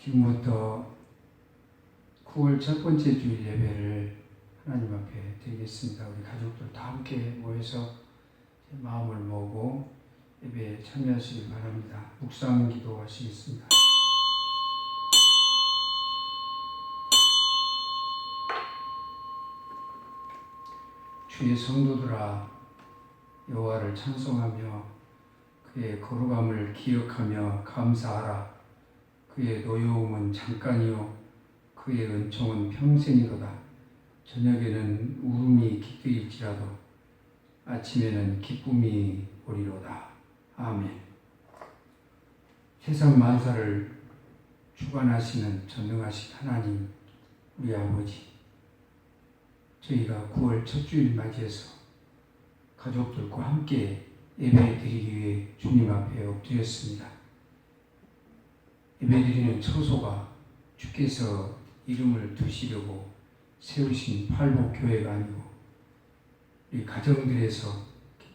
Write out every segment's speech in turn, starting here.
지금부터 9월 첫 번째 주일 예배를 하나님 앞에 드리겠습니다. 우리 가족들 다 함께 모여서 마음을 모으고 예배에 참여하시길 바랍니다. 묵상 기도하시겠습니다. 주의 성도들아, 여호와를 찬송하며 그의 거룩함을 기억하며 감사하라. 그의 노여움은 잠깐이요 그의 은총은 평생이로다. 저녁에는 울음이 깃들일지라도 아침에는 기쁨이 오리로다. 아멘. 세상 만사를 주관하시는 전능하신 하나님, 우리 아버지, 저희가 9월 첫 주일 맞이해서 가족들과 함께 예배 드리기 위해 주님 앞에 엎드렸습니다. 예배 드리는 처소가 주께서 이름을 두시려고 세우신 팔복교회가 아니고 우리 가정들에서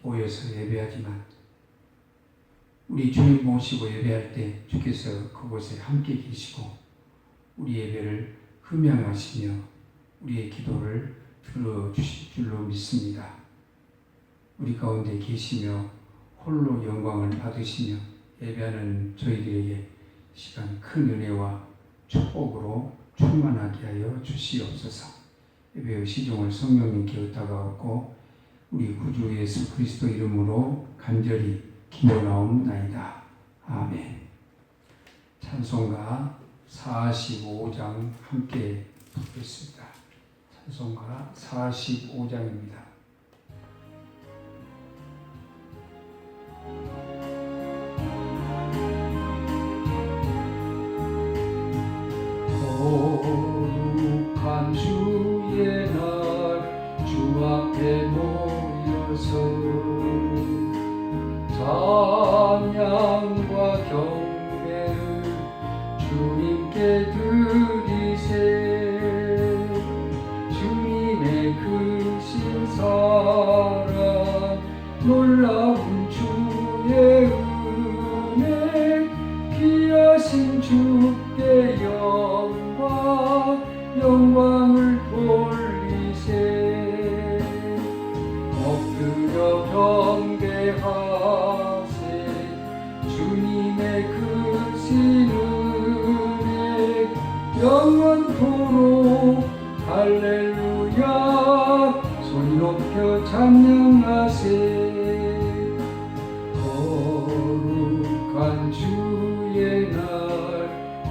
모여서 예배하지만 우리 주님 모시고 예배할 때 주께서 그곳에 함께 계시고 우리 예배를 흠양하시며 우리의 기도를 들어주실 줄로 믿습니다. 우리 가운데 계시며 홀로 영광을 받으시며 예배하는 저희들에게 시간 큰 은혜와 축복으로 충만하게 하여 주시옵소서. 예배의 시종을 성령님께 의탁하옵고 우리 구주 예수 그리스도 이름으로 간절히 기도나옵나이다. 아멘. 찬송가 45장 함께 부르겠습니다. 찬송가 45장입니다. 거룩한 주의 날 주 앞에 모여서 찬양과 경배를 주님께 드리세. 주님의 크신 사랑 놀라운 주의 은혜 귀하신 주께 영광을 돌리세. 엎드려 경배하세. 주님의 크신 은혜 영원토록 할렐루야 소리 높여 찬양하세. 거룩한 주의 날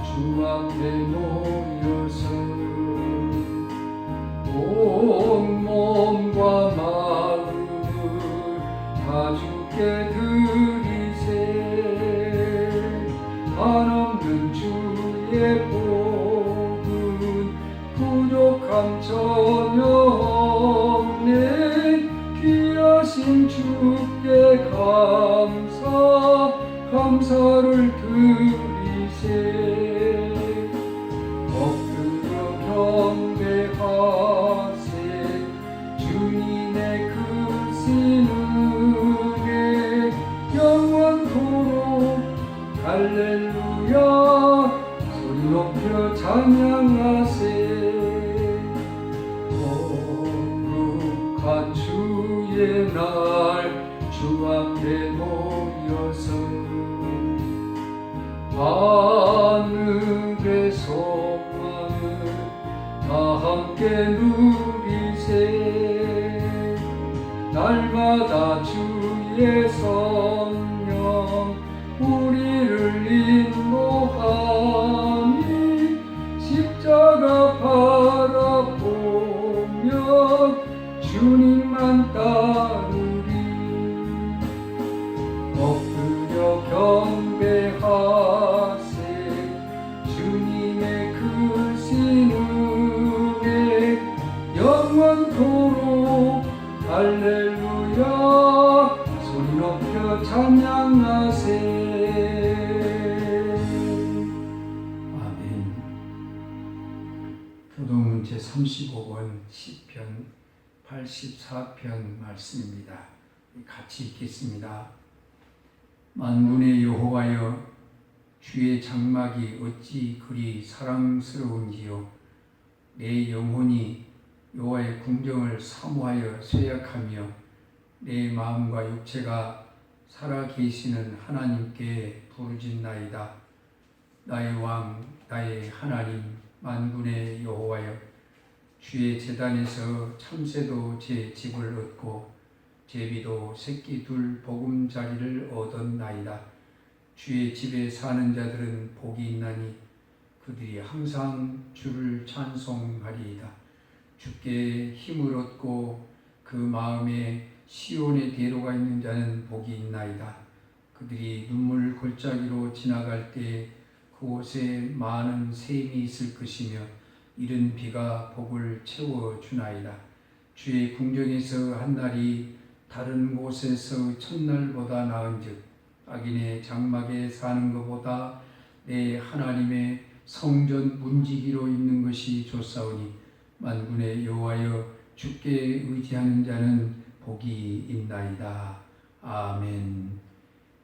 주 앞에 모여서 온 몸과 마음을 다 주께 드리세. 한없는 주의 복은 부족함 전혀 없네. 귀하신 주께 감사를 드리세. 엎드려 경배하세. 주님의 크신 은혜 영원토록 할렐루야 소리 높여 찬양하세. 거룩한 주의 날 주 앞에 모여서 하늘의 소망을 다 함께 누리세. 날마다 주의 성령 우리를 인도하니 십자가 바라보며 주님만 따르리. 엎드려 경배하세. 주님의 크신 은혜 영원토록 할렐루야 소리 높여 찬양하세. 아멘. 교동문 제35권 시편 84편 말씀입니다. 같이 읽겠습니다. 만군의 여호와여, 주의 장막이 어찌 그리 사랑스러운지요. 내 영혼이 여호와의 궁정을 사모하여 쇠약하며 내 마음과 육체가 살아계시는 하나님께 부르짖나이다. 나의 왕, 나의 하나님, 만군의 여호와여, 주의 제단에서 참새도 제 집을 얻고 제비도 새끼 둘 보금자리를 얻었나이다. 주의 집에 사는 자들은 복이 있나니 그들이 항상 주를 찬송하리이다. 주께 힘을 얻고 그 마음에 시온의 대로가 있는 자는 복이 있나이다. 그들이 눈물 골짜기로 지나갈 때 그곳에 많은 샘이 있을 것이며 이른 비가 복을 채워주나이다. 주의 궁정에서 한 날이 다른 곳에서 첫날보다 나은즉 악인의 장막에 사는 것보다 내 하나님의 성전 문지기로 있는 것이 좋사오니 만군의 여호와여, 주께 의지하는 자는 복이 있나이다. 아멘.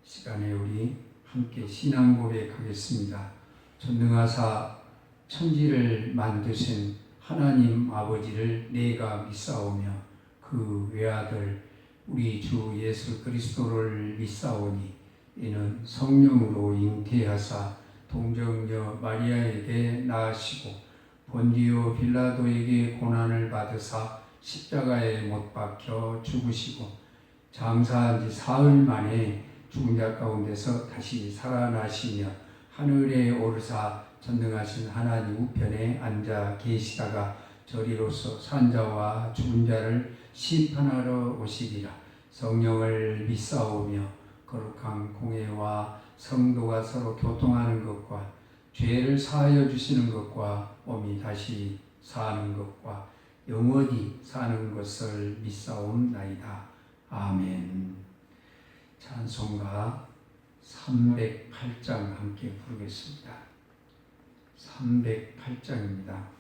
시간에 우리 함께 신앙 고백하겠습니다. 전능하사 천지를 만드신 하나님 아버지를 내가 믿사오며 그 외아들 우리 주 예수 그리스도를 믿사오니 이는 성령으로 잉태하사 동정녀 마리아에게 낳으시고 본디오 빌라도에게 고난을 받으사 십자가에 못 박혀 죽으시고 장사한 지 사흘 만에 죽은 자 가운데서 다시 살아나시며 하늘에 오르사 전능하신 하나님 우편에 앉아 계시다가 저리로서 산자와 죽은 자를 심판하러 오시리라. 성령을 믿사오며 거룩한 공회와 성도가 서로 교통하는 것과 죄를 사하여 주시는 것과 몸이 다시 사는 것과 영원히 사는 것을 믿사옵나이다. 아멘. 찬송가 308장 함께 부르겠습니다. 308장입니다.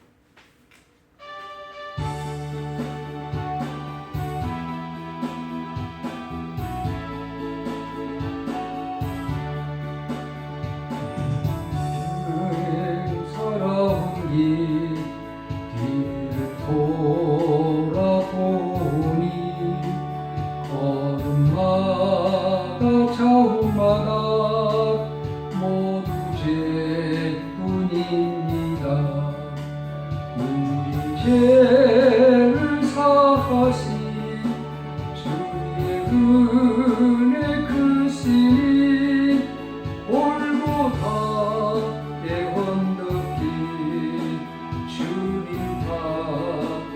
죄를 사하신 주의 은혜 크시니 올고다 대원덕이 주님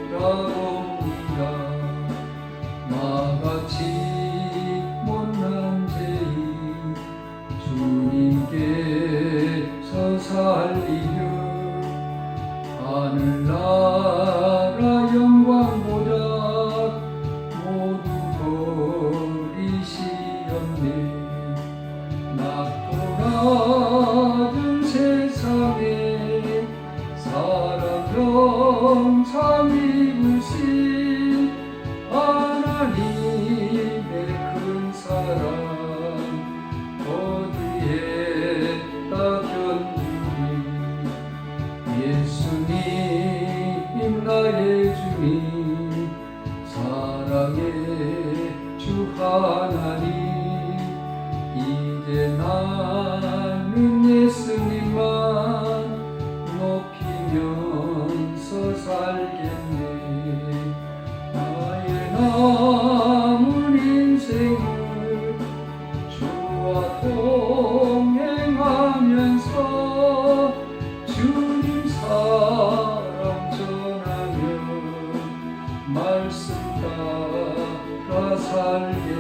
바라봅니다. 나같이 못난 죄인 주님께서 살리려 하늘나라 영광보다 모두 버리시었네. 낮고 낮은 세상에 사랑 영상 입으신 하나님의 큰 사랑 어디에다 견디니. 예수님 나의 주님 사랑의 주 하나님, 이제 나는 예수님만 높이면서 살겠네. 나의 남은 인생을 주와 동행하면서 주님 사랑 전하며 말씀 따라 살겠네.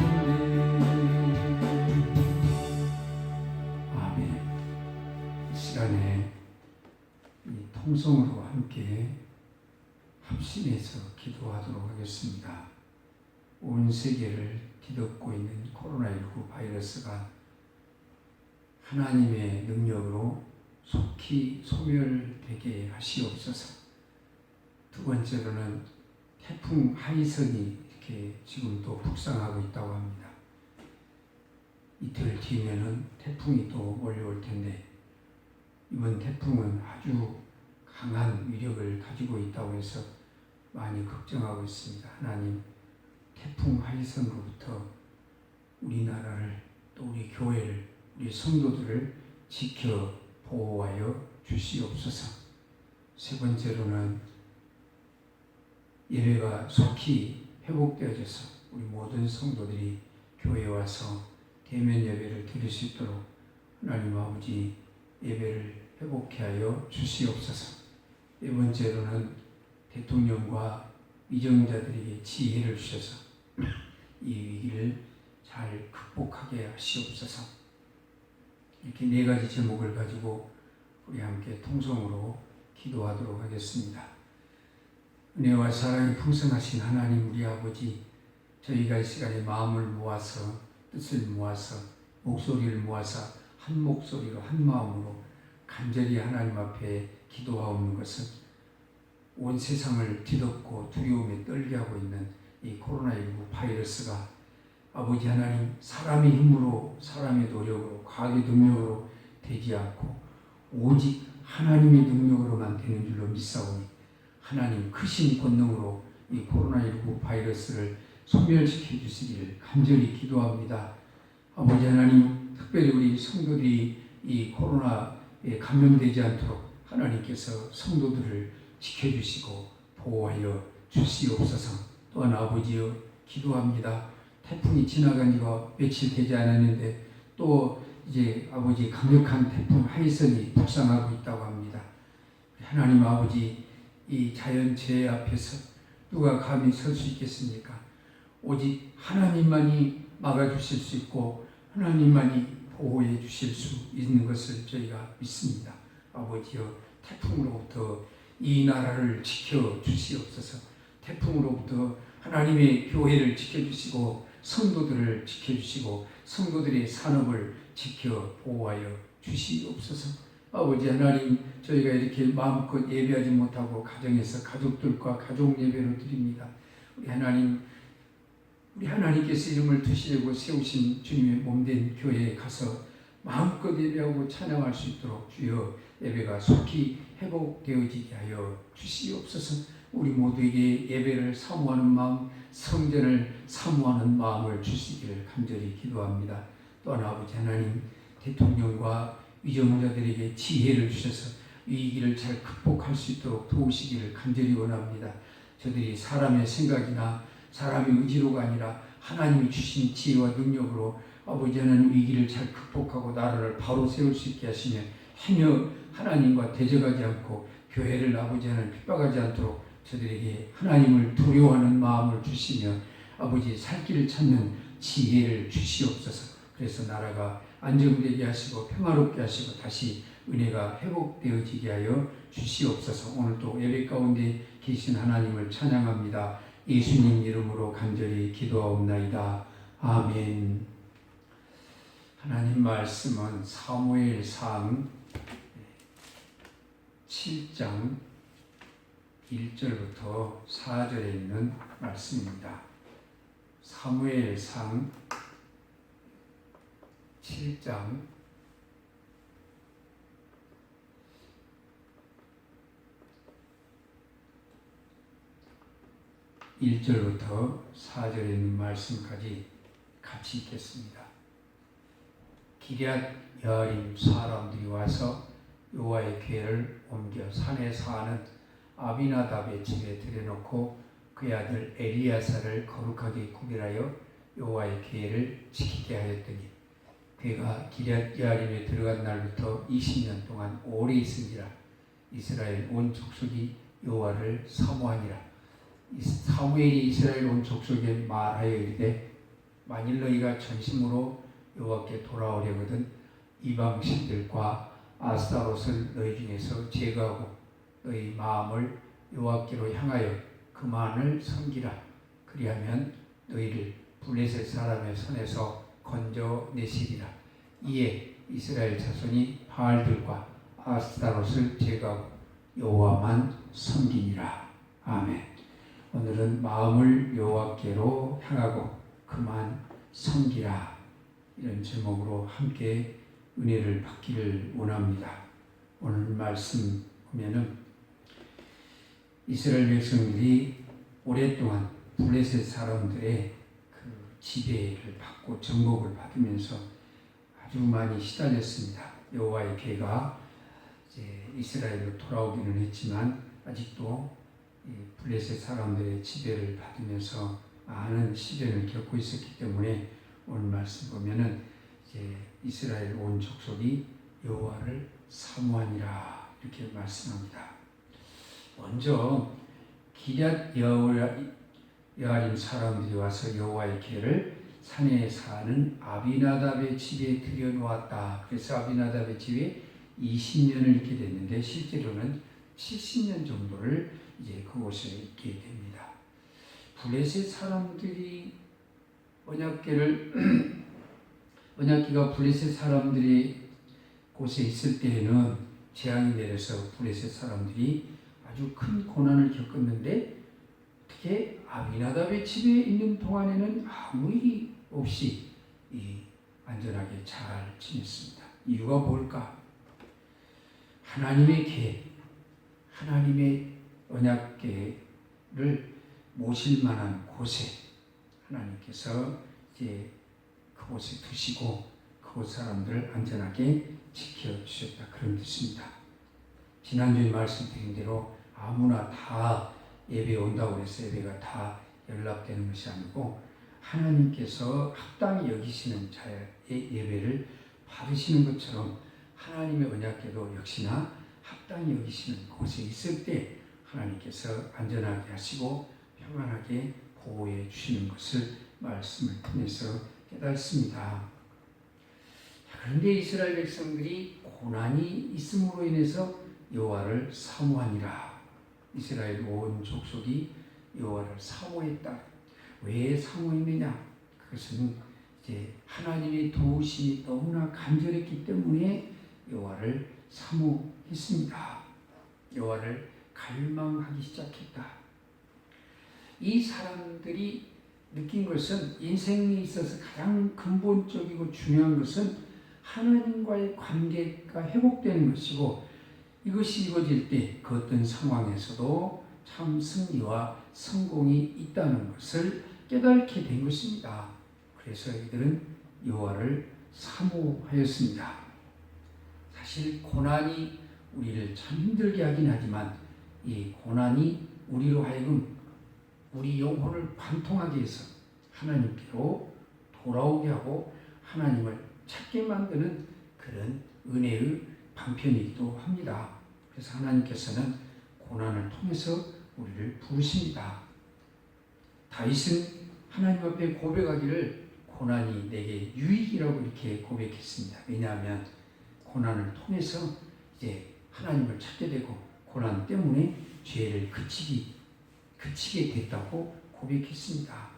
아멘. 이 시간에 이 통성으로 함께 합심해서 기도하도록 하겠습니다. 온 세계를 뒤덮고 있는 코로나19 바이러스가 하나님의 능력으로 속히 소멸되게 하시옵소서. 두 번째로는 태풍 하이선이 이렇게 지금 또 북상하고 있다고 합니다. 이틀 뒤면은 태풍이 또 몰려올 텐데 이번 태풍은 아주 강한 위력을 가지고 있다고 해서 많이 걱정하고 있습니다. 하나님, 태풍 하이선으로부터 우리나라를 또 우리 교회를 우리 성도들을 지켜 보호하여 주시옵소서. 세 번째로는 예배가 속히 회복되어져서 우리 모든 성도들이 교회에 와서 대면 예배를 드릴 수 있도록 하나님 아버지 예배를 회복케 하여 주시옵소서. 네 번째로는 대통령과 위정자들에게 지혜를 주셔서 이 위기를 잘 극복하게 하시옵소서. 이렇게 네 가지 제목을 가지고 우리 함께 통성으로 기도하도록 하겠습니다. 은혜와 사랑이 풍성하신 하나님 우리 아버지, 저희가 이 시간에 마음을 모아서 뜻을 모아서 목소리를 모아서 한 목소리로 한 마음으로 간절히 하나님 앞에 기도하오는 것은 온 세상을 뒤덮고 두려움에 떨게 하고 있는 이 코로나19 바이러스가 아버지 하나님 사람의 힘으로 사람의 노력으로 과학의 능력으로 되지 않고 오직 하나님의 능력으로만 되는 줄로 믿사오니 하나님 크신 권능으로 이 코로나19 바이러스를 소멸시켜 주시기를 간절히 기도합니다. 아버지 하나님, 특별히 우리 성도들이 이 코로나에 감염되지 않도록 하나님께서 성도들을 지켜주시고 보호하여 주시옵소서. 또한 아버지여 기도합니다. 태풍이 지나간 지가 며칠 되지 않았는데 또 이제 아버지 강력한 태풍 하이선이 북상하고 있다고 합니다. 하나님 아버지, 이 자연재해 앞에서 누가 감히 설 수 있겠습니까? 오직 하나님만이 막아주실 수 있고 하나님만이 보호해 주실 수 있는 것을 저희가 믿습니다. 아버지여, 태풍으로부터 이 나라를 지켜 주시옵소서. 태풍으로부터 하나님의 교회를 지켜주시고 성도들을 지켜주시고 성도들의 산업을 지켜 보호하여 주시옵소서. 아버지 하나님, 저희가 이렇게 마음껏 예배하지 못하고 가정에서 가족들과 가족 예배로 드립니다. 우리 하나님께서 이름을 두시려고 세우신 주님의 몸된 교회에 가서 마음껏 예배하고 찬양할 수 있도록 주여 예배가 속히 회복되어지게 하여 주시옵소서. 우리 모두에게 예배를 사모하는 마음, 성전을 사모하는 마음을 주시기를 간절히 기도합니다. 또한 아버지 하나님, 대통령과 위정자들에게 지혜를 주셔서 위기를 잘 극복할 수 있도록 도우시기를 간절히 원합니다. 저들이 사람의 생각이나 사람의 의지로가 아니라 하나님이 주신 지혜와 능력으로 아버지 하나님 위기를 잘 극복하고 나라를 바로 세울 수 있게 하시며 행여 하나님과 대적하지 않고 교회를 아버지 하나님 핍박하지 않도록 저들에게 하나님을 두려워하는 마음을 주시며 아버지 살 길을 찾는 지혜를 주시옵소서. 그래서 나라가 안정되게 하시고 평화롭게 하시고 다시 은혜가 회복되어지게 하여 주시옵소서. 오늘도 예배 가운데 계신 하나님을 찬양합니다. 예수님 이름으로 간절히 기도하옵나이다. 아멘. 하나님 말씀은 사무엘상 7장 1절부터 4절에 있는 말씀입니다. 사무엘상 7장 1절부터 4절에 있는 말씀까지 같이 읽겠습니다. 기럇 여아림 사람들이 와서 여호와의 궤를 옮겨 산에 사는 아비나답의 집에 들여놓고 그의 아들 엘리야사를 거룩하게 구별하여 여호와의 궤를 지키게 하였더니 궤가 기럇 여아림에 들어간 날부터 20년 동안 오래 있은지라 이스라엘 온 족속이 여호와를 사모하니라. 사무엘이 이스라엘 온 족속에 말하여 이르되 만일 너희가 전심으로 여호와께 돌아오려거든 이방 신들과 아스타롯을 너희 중에서 제거하고 너희 마음을 여호와께로 향하여 그만을 섬기라. 그리하면 너희를 블레셋 사람의 손에서 건져내시리라. 이에 이스라엘 자손이 바알들과 아스타롯을 제거하고 여호와만 섬기니라. 아멘. 오늘은 마음을 여호와께로 향하고 그만 섬기라, 이런 제목으로 함께 은혜를 받기를 원합니다. 오늘 말씀 보면은 이스라엘 백성들이 오랫동안 블레셋 사람들의 그 지배를 받고 정복을 받으면서 아주 많이 시달렸습니다. 여호와의 괴가 이제 이스라엘로 돌아오기는 했지만 아직도 이 블레셋 사람들의 지배를 받으면서 많은 시련을 겪고 있었기 때문에 오늘 말씀 보면은 이제 이스라엘 온 족속이 여호와를 사모하니라 이렇게 말씀합니다. 먼저 기럇 여아림 사람들이 와서 여호와의 궤를 산에 사는 아비나답의 집에 들여놓았다. 그래서 아비나답의 집에 20년을 있게 됐는데 실제로는 70년 정도를 이제 그곳에 있게 됩니다. 블레셋 사람들이 언약궤가 블레셋 사람들이 곳에 있을 때에는 재앙이 내려서 블레셋 사람들이 아주 큰 고난을 겪었는데 어떻게 아비나답의 집에 있는 동안에는 아무 일이 없이 안전하게 잘 지냈습니다. 이유가 뭘까? 하나님의 궤, 하나님의 언약궤를 모실 만한 곳에 하나님께서 이제 그곳에 두시고 그곳 사람들을 안전하게 지켜주셨다. 그런 뜻입니다. 지난주에 말씀드린 대로 아무나 다 예배 온다고 해서 예배가 다 연락되는 것이 아니고 하나님께서 합당히 여기시는 자의 예배를 받으시는 것처럼 하나님의 언약궤도 역시나 합당히 여기시는 곳에 있을 때 하나님께서 안전하게 하시고 평안하게 보호해 주시는 것을 말씀을 통해서 깨닫습니다. 그런데 이스라엘 백성들이 고난이 있음으로 인해서 여호와를 사모하니라. 이스라엘 온 족속이 여호와를 사모했다. 왜 사모했느냐? 그것은 이제 하나님의 도우심이 너무나 간절했기 때문에 여호와를 사모했습니다. 여호와를 갈망하기 시작했다. 이 사람들이 느낀 것은 인생에 있어서 가장 근본적이고 중요한 것은 하나님과의 관계가 회복되는 것이고 이것이 이루어질 때 그 어떤 상황에서도 참 승리와 성공이 있다는 것을 깨닫게 된 것입니다. 그래서 이들은 여호와를 사모하였습니다. 사실 고난이 우리를 참 힘들게 하긴 하지만 이 고난이 우리로 하여금 우리 영혼을 관통하게 해서 하나님께로 돌아오게 하고 하나님을 찾게 만드는 그런 은혜의 방편이기도 합니다. 그래서 하나님께서는 고난을 통해서 우리를 부르십니다. 다윗은 하나님 앞에 고백하기를 고난이 내게 유익이라고 이렇게 고백했습니다. 왜냐하면 고난을 통해서 이제 하나님을 찾게 되고 고난 때문에 죄를 그치게 됐다고 고백했습니다.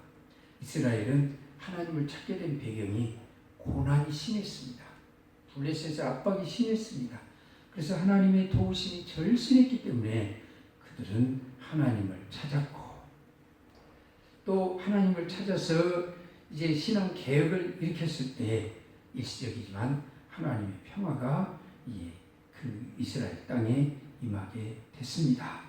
이스라엘은 하나님을 찾게 된 배경이 고난이 심했습니다. 블레셋의 압박이 심했습니다. 그래서 하나님의 도우심이 절실했기 때문에 그들은 하나님을 찾았고 또 하나님을 찾아서 이제 신앙 개혁을 일으켰을 때 일시적이지만 하나님의 평화가 그 이스라엘 땅에 임하게 됐습니다.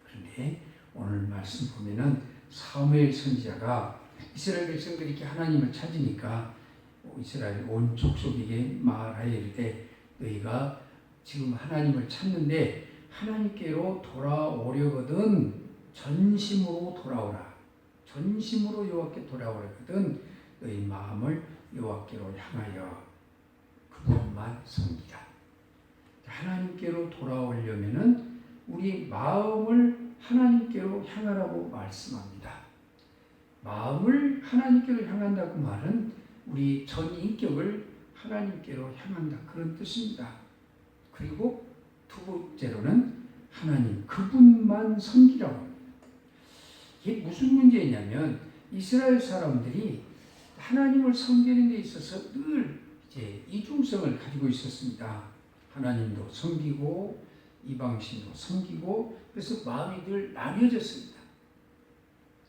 그런데 오늘 말씀 보면은 사무엘 선지자가 이스라엘 백성들이 이렇게 하나님을 찾으니까 이스라엘 온 족속에게 말하여 이르되 너희가 지금 하나님을 찾는데 하나님께로 돌아오려거든 전심으로 돌아오라. 전심으로 여호와께 돌아오려거든 너희 마음을 여호와께로 향하여 그분만 섬기라. 하나님께로 돌아오려면은 우리 마음을 하나님께로 향하라고 말씀합니다. 마음을 하나님께로 향한다고 말은 우리 전 인격을 하나님께로 향한다 그런 뜻입니다. 그리고 두 번째로는 하나님 그분만 섬기라고 합니다. 이게 무슨 문제냐면 이스라엘 사람들이 하나님을 섬기는 데 있어서 늘 이제 이중성을 가지고 있었습니다. 하나님도 섬기고 이방신도 섬기고 그래서 마음이 늘 나뉘어졌습니다.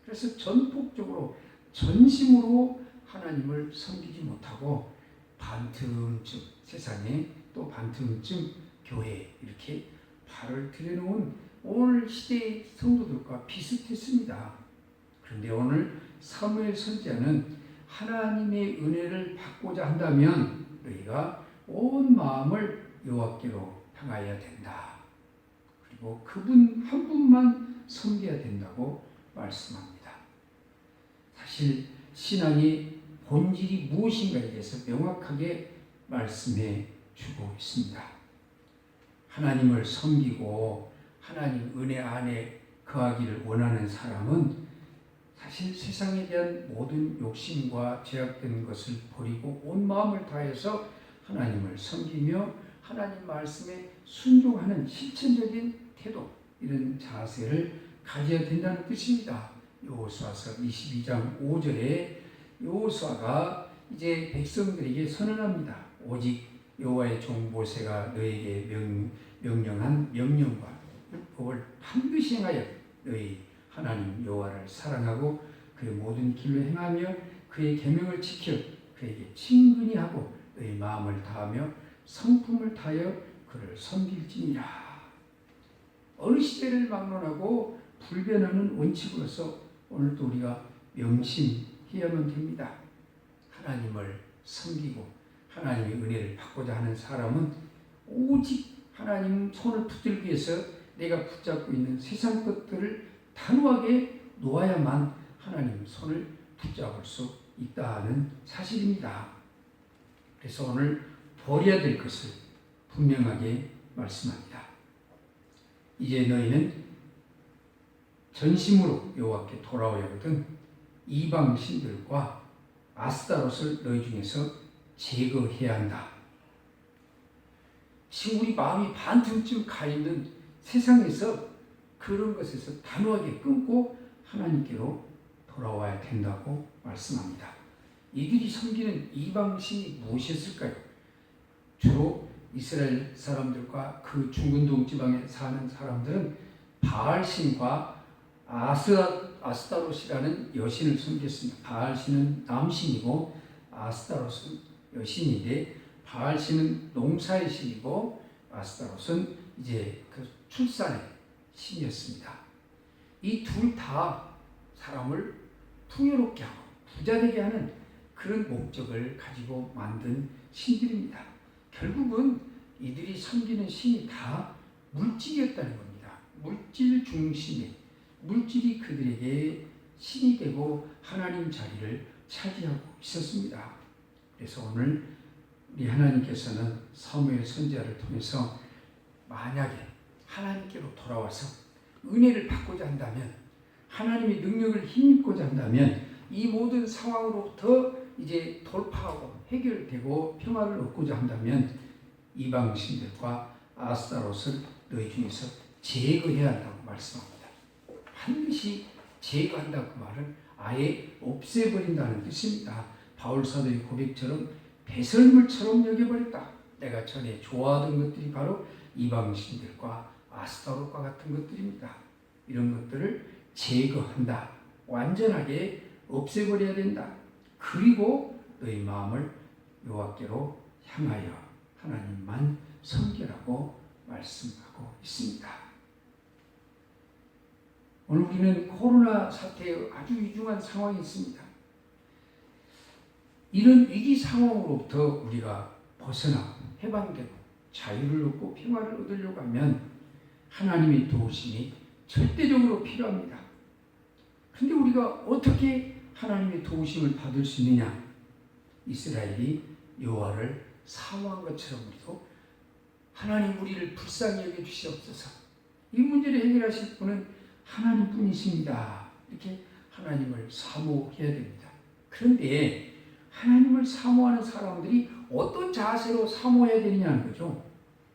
그래서 전폭적으로 전심으로 하나님을 섬기지 못하고 반틈쯤 세상에 또 반틈쯤 교회 이렇게 발을 들여놓은 오늘 시대의 성도들과 비슷했습니다. 그런데 오늘 사무엘 선지자는 하나님의 은혜를 받고자 한다면 너희가 온 마음을 여호와께로 향하여야 된다. 그리고 그분 한 분만 섬겨야 된다고 말씀합니다. 사실 신앙의 본질이 무엇인가에 대해서 명확하게 말씀해 주고 있습니다. 하나님을 섬기고 하나님 은혜 안에 거하기를 원하는 사람은 사실 세상에 대한 모든 욕심과 제약된 것을 버리고 온 마음을 다해서 하나님을 섬기며 하나님 말씀에 순종하는 실천적인 태도, 이런 자세를 가져야 된다는 뜻입니다. 여호수아서 22장 5절에 여호수아가 이제 백성들에게 선언합니다. 오직 여호와의 종 모세가 너에게 명령한 명령과 율법을 반드시 행하여 너희 하나님 여호와를 사랑하고 그의 모든 길로 행하며 그의 계명을 지켜 그에게 친근히 하고 너희 마음을 다하며 성품을 다하여 그를 섬길지니라. 어느 시대를 막론하고 불변하는 원칙으로서 오늘도 우리가 명심해야만 됩니다. 하나님을 섬기고 하나님의 은혜를 받고자 하는 사람은 오직 하나님 손을 붙들기 위해서 내가 붙잡고 있는 세상 것들을 단호하게 놓아야만 하나님 손을 붙잡을 수 있다는 사실입니다. 그래서 오늘 버려야 될 것을 분명하게 말씀합니다. 이제 너희는 전심으로 여호와께 돌아오야 하거든 이방 신들과 아스타롯을 너희 중에서 제거해야 한다. 지금 우리 마음이 반쯤 가 있는 세상에서 그런 것에서 단호하게 끊고 하나님께로 돌아와야 된다고 말씀합니다. 이들이 섬기는 이방신이 무엇이었을까요? 주로 이스라엘 사람들과 그 중근동 지방에 사는 사람들은 바알신과 아스타롯이라는 여신을 섬겼습니다. 바알신은 남신이고 아스타롯은 여신인데 바알신은 농사의 신이고 아스타롯은 이제 그 출산의 신이었습니다. 이 둘 다 사람을 풍요롭게 하고 부자되게 하는 그런 목적을 가지고 만든 신들입니다. 결국은 이들이 섬기는 신이 다 물질이었다는 겁니다. 물질 중심의 물질이 그들에게 신이 되고 하나님 자리를 차지하고 있었습니다. 그래서 오늘 우리 하나님께서는 사무엘 선지자를 통해서 만약에 하나님께로 돌아와서 은혜를 받고자 한다면 하나님의 능력을 힘입고자 한다면 이 모든 상황으로부터 이제 돌파하고 해결되고 평화를 얻고자 한다면 이방신들과 아스타롯을 너희 중에서 제거해야 한다고 말씀합니다. 반드시 제거한다고 말은 아예 없애버린다는 뜻입니다. 바울 사도의 고백처럼 배설물처럼 여겨버렸다. 내가 전에 좋아하던 것들이 바로 이방신들과 아스타롯과 같은 것들입니다. 이런 것들을 제거한다. 완전하게 없애버려야 된다. 그리고 너희 마음을 여호와께로 향하여 하나님만 섬기라고 말씀하고 있습니다. 오늘 우리는 코로나 사태의 아주 위중한 상황이 있습니다. 이런 위기 상황으로부터 우리가 벗어나 해방되고 자유를 얻고 평화를 얻으려고 하면 하나님의 도우심이 절대적으로 필요합니다. 그런데 우리가 어떻게 하나님의 도우심을 받을 수 있느냐? 이스라엘이 여호와를 사모한 것처럼 우리도 하나님 우리를 불쌍히 여겨 주시옵소서. 이 문제를 해결하실 분은 하나님뿐이십니다. 이렇게 하나님을 사모해야 됩니다. 그런데 하나님을 사모하는 사람들이 어떤 자세로 사모해야 되느냐는 거죠.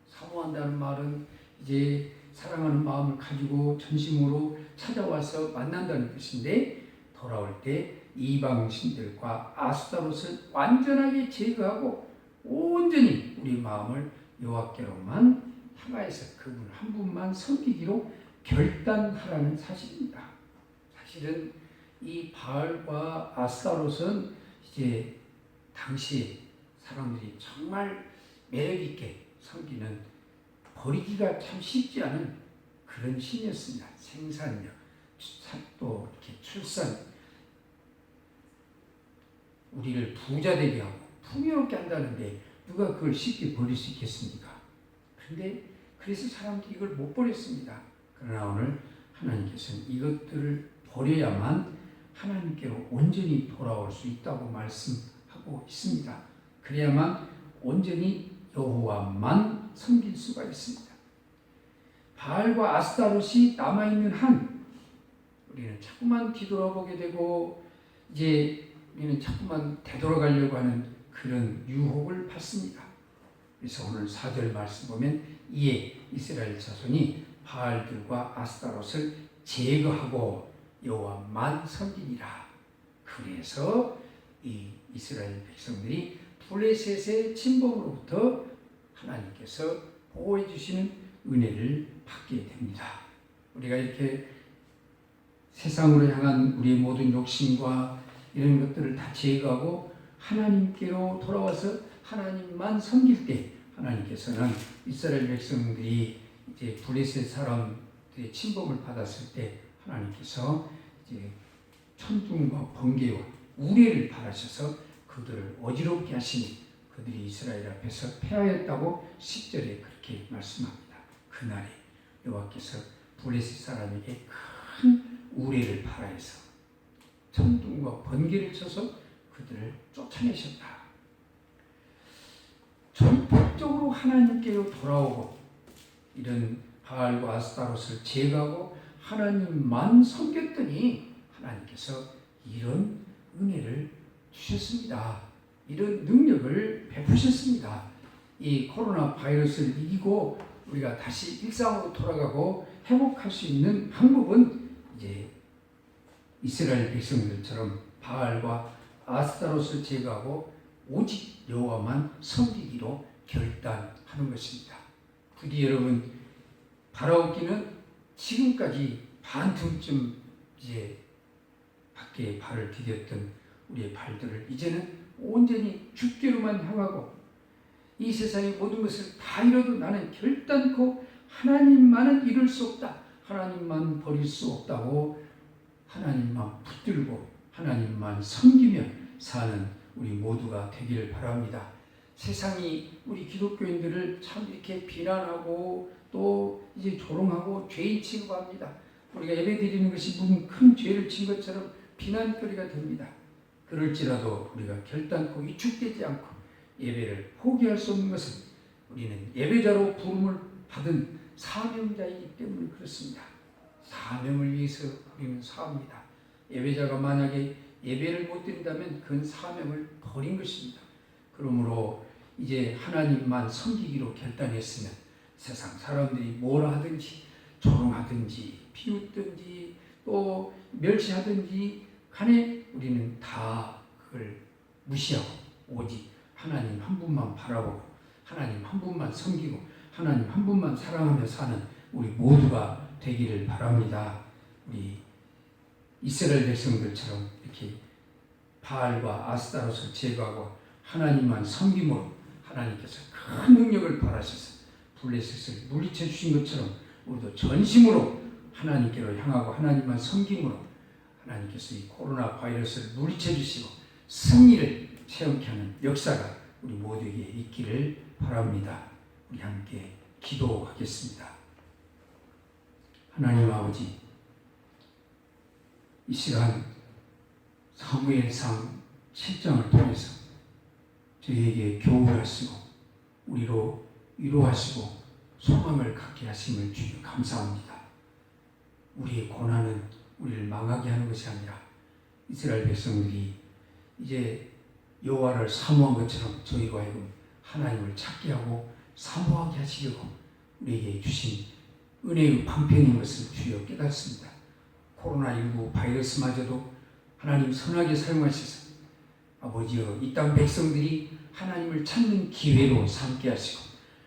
사모한다는 말은 이제 사랑하는 마음을 가지고 전심으로 찾아와서 만난다는 뜻인데 돌아올 때 이방신들과 아스타롯을 완전하게 제거하고 온전히 우리 마음을 여호와께로만 향하여서 그분 한 분만 섬기기로 결단하라는 사실입니다. 사실은 이 바알과 아스타롯은 이제 당시 사람들이 정말 매력 있게 섬기는 버리기가 참 쉽지 않은 그런 신이었습니다. 생산력, 또 이렇게 출산, 우리를 부자 되게 하고 풍요롭게 한다는데 누가 그걸 쉽게 버릴 수 있겠습니까? 그런데 그래서 사람들이 이걸 못 버렸습니다. 그러나 오늘 하나님께서는 이것들을 버려야만 하나님께로 온전히 돌아올 수 있다고 말씀하고 있습니다. 그래야만 온전히 여호와만 섬길 수가 있습니다. 바알과 아스타롯이 남아있는 한 우리는 자꾸만 뒤돌아보게 되고 이제 우리는 자꾸만 되돌아가려고 하는 그런 유혹을 받습니다. 그래서 오늘 4절 말씀 보면 이에 이스라엘 자손이 바알들과 아스타롯을 제거하고 여호와만 섬기니라. 그래서 이 이스라엘 백성들이 블레셋의 침범으로부터 하나님께서 보호해 주시는 은혜를 받게 됩니다. 우리가 이렇게 세상으로 향한 우리의 모든 욕심과 이런 것들을 다 제거하고 하나님께로 돌아와서 하나님만 섬길 때 하나님께서는 이스라엘 백성들이 이제 블레셋 사람들의 침범을 받았을 때 하나님께서 이제 천둥과 번개와 우레를 바라셔서 그들을 어지럽게 하시니 그들이 이스라엘 앞에서 패하였다고 10절에 그렇게 말씀합니다. 그날에 여호와께서 블레셋 사람에게 큰 우레를 발하여서 천둥과 번개를 쳐서 그들을 쫓아내셨다. 전폭적으로 하나님께로 돌아오고 이런 바알과 아스타롯을 제거하고 하나님만 섬겼더니 하나님께서 이런 은혜를 주셨습니다. 이런 능력을 베푸셨습니다. 이 코로나 바이러스를 이기고 우리가 다시 일상으로 돌아가고 회복할 수 있는 방법은 이제 이스라엘 백성들처럼 바알과 아스타롯을 제거하고 오직 여호와만 섬기기로 결단하는 것입니다. 부디 여러분 바라옵기는 지금까지 반틈쯤 이제 밖에 발을 디뎠던 우리의 발들을 이제는 온전히 주께로만 향하고 이 세상의 모든 것을 다 잃어도 나는 결단코 하나님만은 잃을 수 없다. 하나님만 버릴 수 없다고 하나님만 붙들고 하나님만 섬기며 사는 우리 모두가 되기를 바랍니다. 세상이 우리 기독교인들을 참 이렇게 비난하고 또 이제 조롱하고 죄인 취급합니다. 우리가 예배드리는 것이 무슨 큰 죄를 진 것처럼 비난거리가 됩니다. 그럴지라도 우리가 결단코 위축되지 않고 예배를 포기할 수 없는 것은 우리는 예배자로 부름을 받은 사명자이기 때문에 그렇습니다. 사명을 위해서 우리는 사옵니다. 예배자가 만약에 예배를 못 드린다면 그건 사명을 버린 것입니다. 그러므로 이제 하나님만 섬기기로 결단했으면 세상 사람들이 뭐라 하든지 조롱하든지 비웃든지 또 멸시하든지 간에 우리는 다 그걸 무시하고 오직 하나님 한 분만 바라보고 하나님 한 분만 섬기고 하나님 한 분만 사랑하며 사는 우리 모두가 되기를 바랍니다. 우리 이스라엘 백성들처럼 이렇게 바알과 아스타롯을 제거하고 하나님만 섬김으로 하나님께서 큰 능력을 발하셔서 블레셋을 물리쳐 주신 것처럼 우리도 전심으로 하나님께로 향하고 하나님만 섬김으로 하나님께서 이 코로나 바이러스를 물리쳐 주시고 승리를 체험케 하는 역사가 우리 모두에게 있기를 바랍니다. 우리 함께 기도하겠습니다. 하나님 아버지, 이 시간 사무엘상 7장을 통해서 저희에게 교훈하시고 우리로 위로하시고 소망을 갖게 하심을 주님 감사합니다. 우리의 고난은 우리를 망하게 하는 것이 아니라 이스라엘 백성들이 이제 여호와를 사모한 것처럼 저희로 하여금 하나님을 찾게 하고 사모하게 하시려고 우리에게 주신 은혜의 방편인 것을 주여 깨닫습니다. 코로나19 바이러스마저도 하나님 선하게 사용하셔서 아버지여 이 땅 백성들이 하나님을 찾는 기회로 삼게 하시고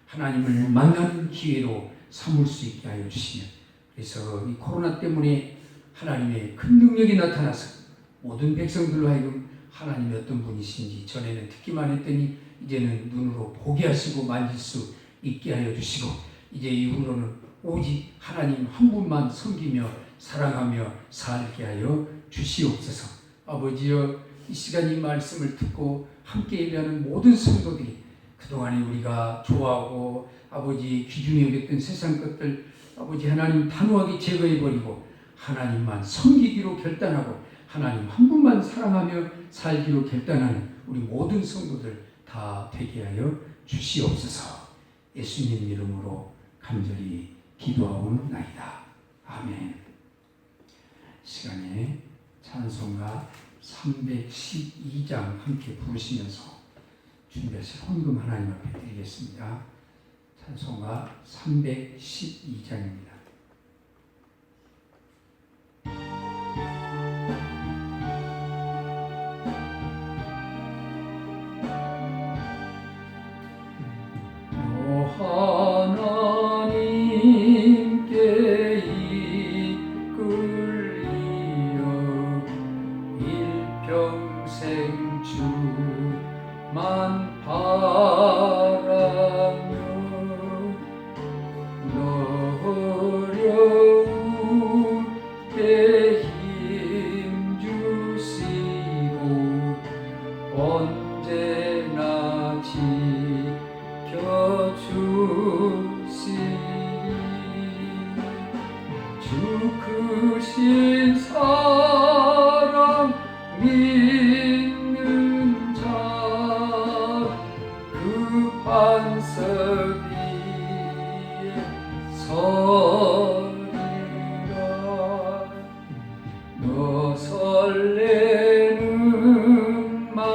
하나님을 만나는 기회로 삼을 수 있게 하여 주시며 그래서 이 코로나 때문에 하나님의 큰 능력이 나타나서 모든 백성들로 하여금 하나님이 어떤 분이신지 전에는 듣기만 했더니 이제는 눈으로 보게 하시고 만질 수 있게 하여 주시고 이제 이후로는 오직 하나님 한 분만 섬기며 사랑하며 살게 하여 주시옵소서. 아버지여, 이 시간 이 말씀을 듣고 함께 예배하는 모든 성도들이 그동안에 우리가 좋아하고 아버지 귀중히 여겼던 세상 것들 아버지 하나님 단호하게 제거해버리고 하나님만 섬기기로 결단하고 하나님 한 분만 사랑하며 살기로 결단하는 우리 모든 성도들 다 되게 하여 주시옵소서. 예수님 이름으로 간절히 기도하옵나이다. 아멘. 시간에 찬송가 312장 함께 부르시면서 준비하신 헌금 하나님 앞에 드리겠습니다. 찬송가 312장입니다. 하나님께 이끌리어 일평생 주만 바라며 어려울 때 힘 주시고 언제나 주 크신 사랑 믿는 자 그 반석 위에 서리라. 너 설레는 맘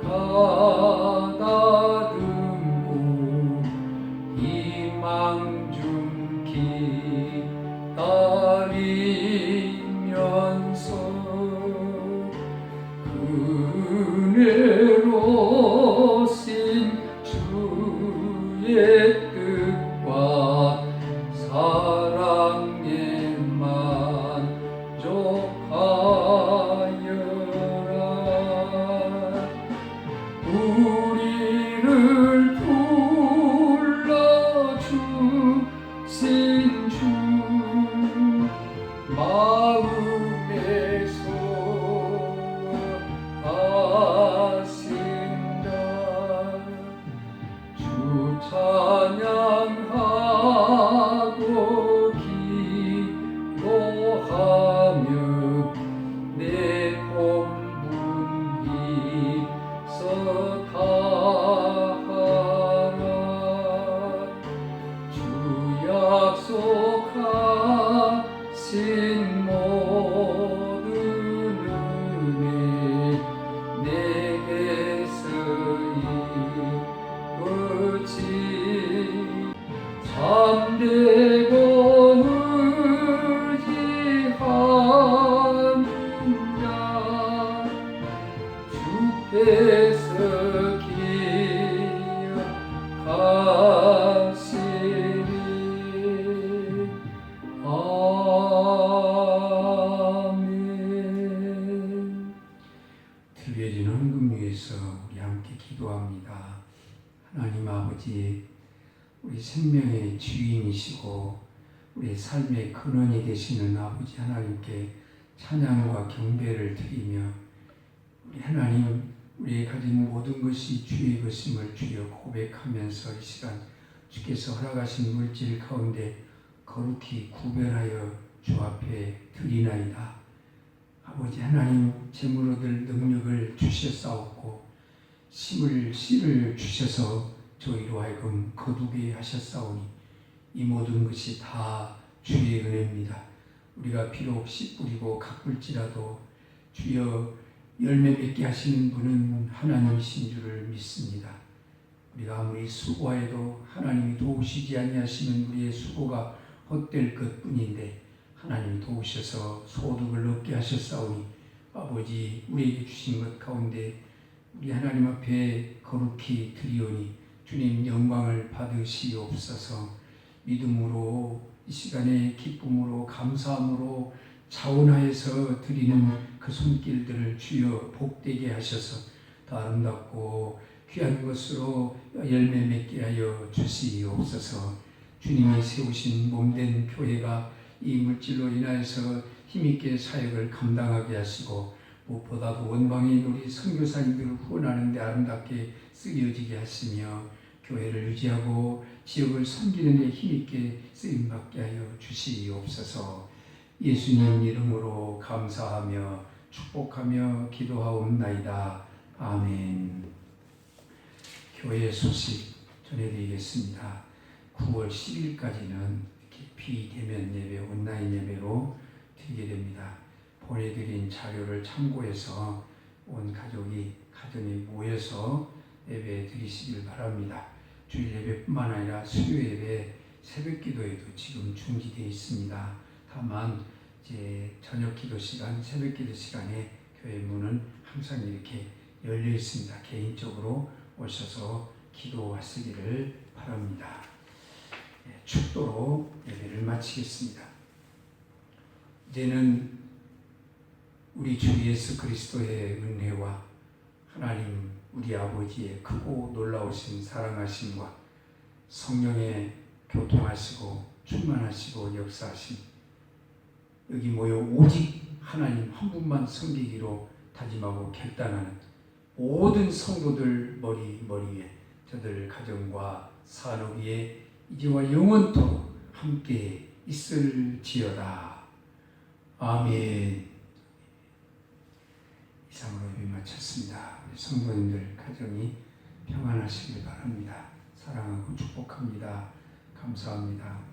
가다듬고 희망 좀 기다리면서 은혜로신 주의 뜻과 사랑에 만족하여라. 우리를 불러주신 주 마음에 소하신다. 주 찬양하고 기도하며 내 본분 힘써 다하라. 주 약속하신 모든 은혜 내게서 이루지. 참되고 의지하는 자 주께서 기억하시리. 아멘. 드려진 헌금 위해서 우리 함께 기도합니다. 하나님 아버지, 우리 생명의 주인이시고 우리 삶의 근원이 되시는 아버지 하나님께 찬양과 경배를 드리며 우리 하나님, 우리의 가진 모든 것이 주의 것임을 주여 고백하면서 이 시간 주께서 허락하신 물질 가운데 거룩히 구별하여 주 앞에 드리나이다. 아버지 하나님, 재물 얻을 능력을 주셨사옵고 씨를 주셔서 저희로 하여금 거두게 하셨사오니 이 모든 것이 다 주의 은혜입니다. 우리가 비록 씨 뿌리고 가꿀지라도 주여 열매 맺게 하시는 분은 하나님이신 줄을 믿습니다. 우리가 아무리 수고해도 하나님이 도우시지 아니하시면 우리의 수고가 헛될 것뿐인데 하나님이 도우셔서 소득을 얻게 하셨사오니 아버지, 우리에게 주신 것 가운데 우리 하나님 앞에 거룩히 드리오니 주님 영광을 받으시옵소서. 믿음으로 이 시간에 기쁨으로 감사함으로 자원하여서 드리는 그 손길들을 주여 복되게 하셔서 더 아름답고 귀한 것으로 열매 맺게 하여 주시옵소서. 주님이 세우신 몸된 교회가 이 물질로 인하여서 힘있게 사역을 감당하게 하시고 무엇보다도 원방인 우리 선교사님들을 후원하는 데 아름답게 쓰여지게 하시며 교회를 유지하고 지역을 섬기는 데 힘있게 쓰임받게 하여 주시옵소서. 예수님 이름으로 감사하며 축복하며 기도하옵나이다. 아멘. 교회 소식 전해드리겠습니다. 9월 10일까지는 비대면 예배, 온라인 예배로 드리게 됩니다. 보내드린 자료를 참고해서 온 가족이 가정에 모여서 예배 드리시길 바랍니다. 주일 예배뿐만 아니라 수요 예배, 새벽 기도에도 지금 중지되어 있습니다. 다만 이제 저녁 기도 시간, 새벽 기도 시간에 교회 문은 항상 이렇게 열려 있습니다. 개인적으로 오셔서 기도하시기를 바랍니다. 축도로 예배를 마치겠습니다. 이제는 우리 주 예수 그리스도의 은혜와 하나님 우리 아버지의 크고 놀라우신 사랑하심과 성령의 교통하시고 충만하시고 역사하심, 여기 모여 오직 하나님 한 분만 섬기기로 다짐하고 결단하는 모든 성도들 머리 위에 저들 가정과 산업 위에 이제와 영원토록 함께 있을지어다. 아멘. 이상으로 예배 마쳤습니다. 우리 성도님들 가정이 평안하시길 바랍니다. 사랑하고 축복합니다. 감사합니다.